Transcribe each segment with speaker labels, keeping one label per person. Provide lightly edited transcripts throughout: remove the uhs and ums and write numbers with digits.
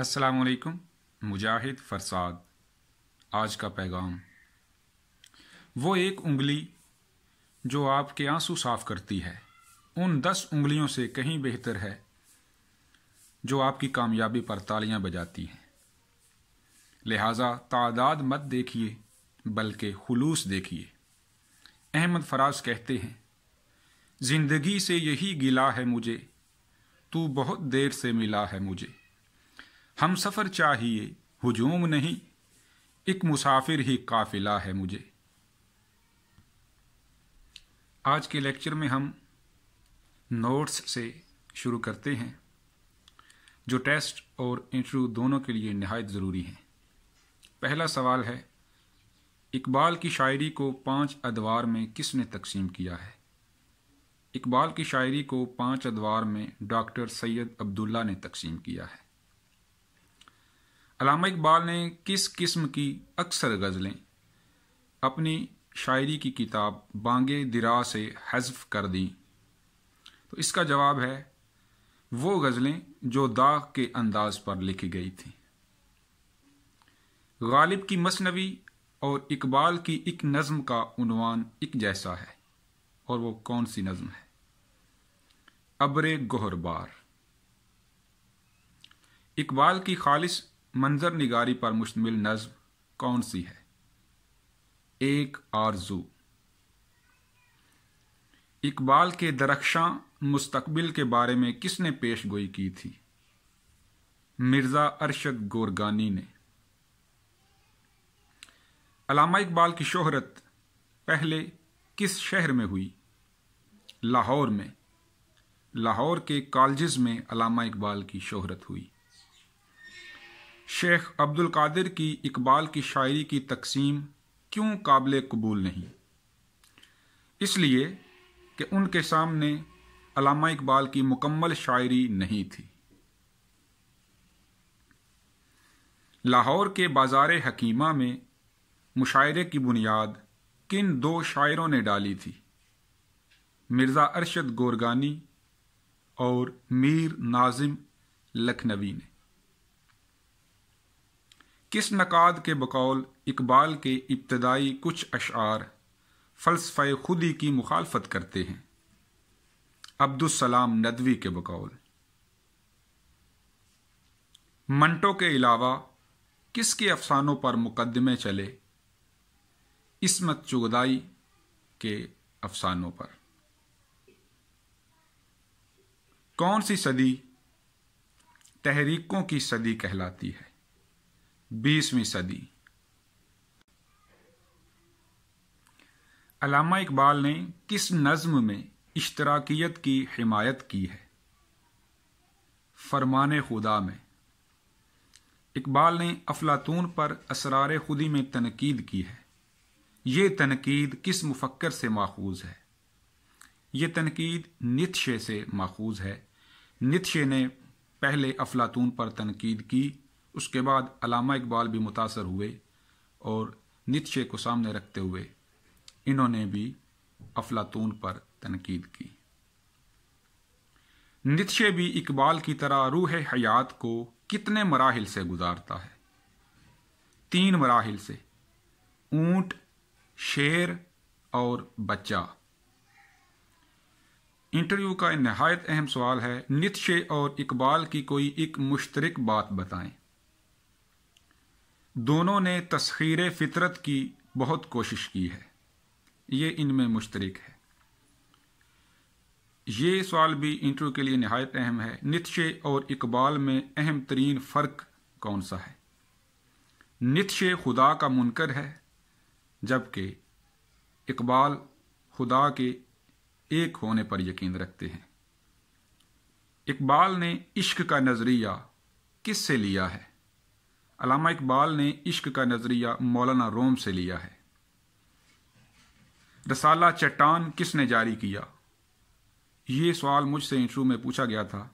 Speaker 1: السلام علیکم۔ مجاہد فرساد۔ آج کا پیغام: وہ ایک انگلی جو آپ کے آنسو صاف کرتی ہے ان 10 انگلیوں سے کہیں بہتر ہے جو آپ کی کامیابی پر تالیاں بجاتی ہیں۔ لہٰذا تعداد مت دیکھیے بلکہ خلوص دیکھیے۔ احمد فراز کہتے ہیں، زندگی سے یہی گلہ ہے مجھے، تو بہت دیر سے ملا ہے مجھے۔ ہم سفر چاہیے ہجوم نہیں، ایک مسافر ہی قافلہ ہے مجھے۔ آج کے لیکچر میں ہم نوٹس سے شروع کرتے ہیں جو ٹیسٹ اور انٹرویو دونوں کے لیے نہایت ضروری ہیں۔ پہلا سوال ہے، اقبال کی شاعری کو 5 ادوار میں کس نے تقسیم کیا ہے؟ اقبال کی شاعری کو 5 ادوار میں ڈاکٹر سید عبداللہ نے تقسیم کیا ہے۔ علامہ اقبال نے کس قسم کی اکثر غزلیں اپنی شاعری کی کتاب بانگ درا سے حذف کر دیں؟ تو اس کا جواب ہے وہ غزلیں جو داغ کے انداز پر لکھی گئی تھیں۔ غالب کی مثنوی اور اقبال کی ایک نظم کا عنوان ایک جیسا ہے، اور وہ کون سی نظم ہے؟ ابر گہر بار۔ اقبال کی خالص منظر نگاری پر مشتمل نظم کون سی ہے؟ ایک آرزو۔ اقبال کے درخشاں مستقبل کے بارے میں کس نے پیش گوئی کی تھی؟ مرزا ارشد گورگانی نے۔ علامہ اقبال کی شہرت پہلے کس شہر میں ہوئی؟ لاہور میں۔ لاہور کے کالجز میں علامہ اقبال کی شہرت ہوئی۔ شیخ عبد القادر کی اقبال کی شاعری کی تقسیم کیوں قابل قبول نہیں؟ اس لیے کہ ان کے سامنے علامہ اقبال کی مکمل شاعری نہیں تھی۔ لاہور کے بازار حکیمہ میں مشاعرے کی بنیاد کن 2 شاعروں نے ڈالی تھی؟ مرزا ارشد گورگانی اور میر ناظم لکھنوی نے۔ کس نقاد کے بقول اقبال کے ابتدائی کچھ اشعار فلسفہ خودی کی مخالفت کرتے ہیں؟ عبدالسلام ندوی کے بقول۔ منٹو کے علاوہ کس کے افسانوں پر مقدمے چلے؟ عصمت چغتائی کے افسانوں پر۔ کون سی صدی تحریکوں کی صدی کہلاتی ہے؟ 20ویں صدی۔ علامہ اقبال نے کس نظم میں اشتراکیت کی حمایت کی ہے؟ فرمان خدا میں۔ اقبال نے افلاطون پر اسرار خودی میں تنقید کی ہے۔ یہ تنقید کس مفکر سے ماخوذ ہے؟ یہ تنقید نیتشے سے ماخوذ ہے۔ نیتشے نے پہلے افلاطون پر تنقید کی، اس کے بعد علامہ اقبال بھی متاثر ہوئے اور نیتشے کو سامنے رکھتے ہوئے انہوں نے بھی افلاطون پر تنقید کی۔ نیتشے بھی اقبال کی طرح روح حیات کو کتنے مراحل سے گزارتا ہے؟ 3 مراحل سے: اونٹ، شیر اور بچہ۔ انٹرویو کا نہایت اہم سوال ہے، نیتشے اور اقبال کی کوئی ایک مشترک بات بتائیں۔ دونوں نے تسخیر فطرت کی بہت کوشش کی ہے، یہ ان میں مشترک ہے۔ یہ سوال بھی انٹرویو کے لیے نہایت اہم ہے، نیتشے اور اقبال میں اہم ترین فرق کون سا ہے؟ نیتشے خدا کا منکر ہے جبکہ اقبال خدا کے ایک ہونے پر یقین رکھتے ہیں۔ اقبال نے عشق کا نظریہ کس سے لیا ہے؟ علامہ اقبال نے عشق کا نظریہ مولانا روم سے لیا ہے۔ رسالہ چٹان کس نے جاری کیا؟ یہ سوال مجھ سے انٹرویو میں پوچھا گیا تھا،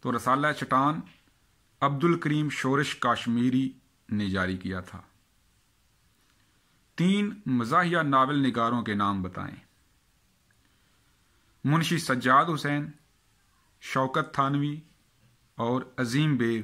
Speaker 1: تو رسالہ چٹان عبد الکریم شورش کاشمیری نے جاری کیا تھا۔ 3 مزاحیہ ناول نگاروں کے نام بتائیں۔ منشی سجاد حسین، شوکت تھانوی اور عظیم بیگ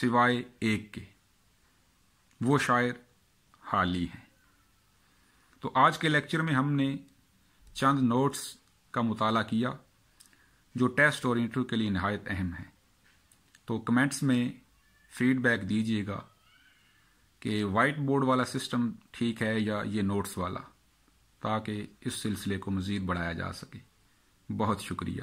Speaker 1: سوائے ایک کے، وہ شاعر حالی ہیں۔ تو آج کے لیکچر میں ہم نے چند نوٹس کا مطالعہ کیا جو ٹیسٹ اور انٹرویو کے لیے نہایت اہم ہیں۔ تو کمنٹس میں فیڈ بیک دیجیے گا کہ وائٹ بورڈ والا سسٹم ٹھیک ہے یا یہ نوٹس والا، تاکہ اس سلسلے کو مزید بڑھایا جا سکے۔ بہت شکریہ۔